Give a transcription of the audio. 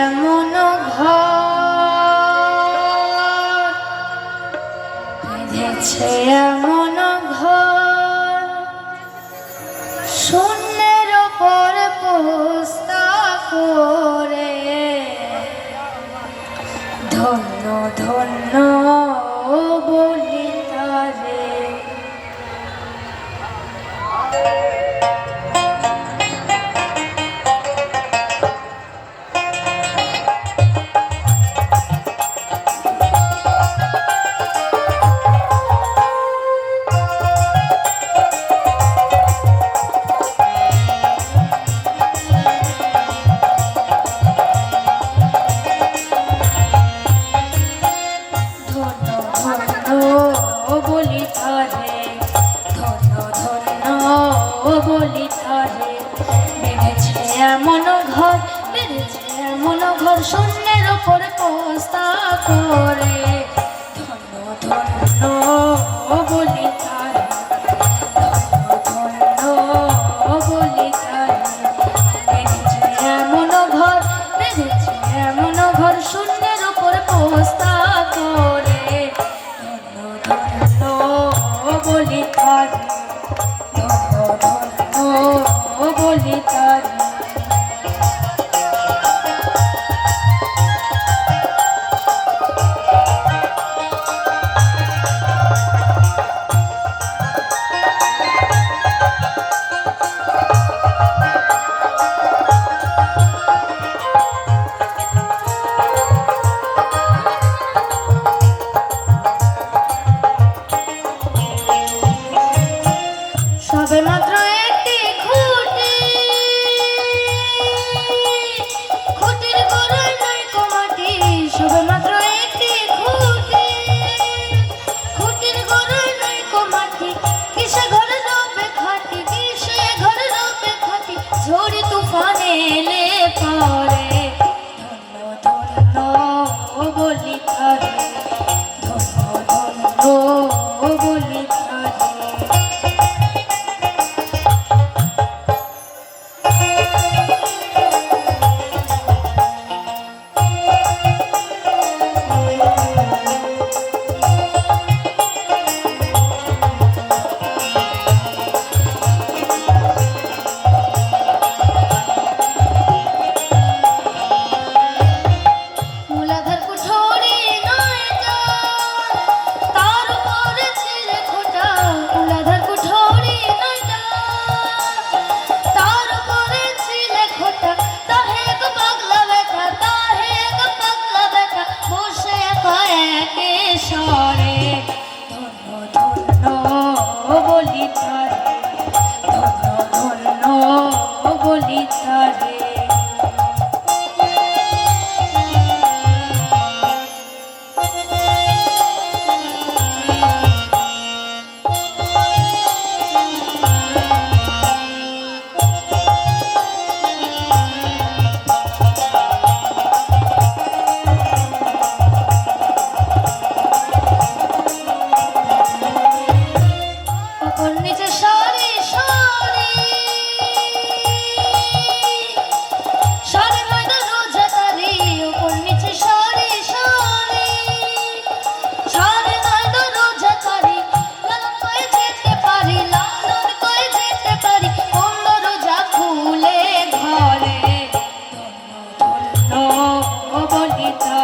এমন ঘর, বেঁধেছে এমন ঘর, শূন্যের ওপর পোস্তা করে। ধন্য ধন্য বলি তারে। বলি তারে, বেঁধেছে এমন ঘর, বেঁধেছে এমন ঘর, শূন্যের ওপর পোস্তা করে। ধন্য ধন্য বলি তারে, ধন্য ধন্য বলি তারে। বেঁধেছে এমন ঘর, বেঁধেছে এমন ঘর, শূন্যের ওপর পোস্তা করে। ধন্য ধন্য বলি তারে, বলি তারে। সবে মাত্র একটি খুঁটি, খুঁটির গোড়ায় নাই মাটি। সবে মাত্র একটি খুঁটি, খুঁটির গোড়ায় নাই মাটি। কিসে ঘরে রবে খাটি, কিসে ঘরে রবে খাটি, ঝড়ি তুফানে এলে পরে। ধন্য ধন্য বলি তারে, ধন্য ধন্য বলি তারে। বলি তারে, ধন্য ধন্য বলি তারে। নিচে সারি সারি সারি নয়টা রোজা তারি, ওপর নিচে সারি সারি সারি নয়টা রোজা তারি। লালন কয়ে যেতে পারি, লালন কয়ে যেতে পারি, কোন রোজা খুলে ঘরে। ধন্য ধন্য বলি তারে।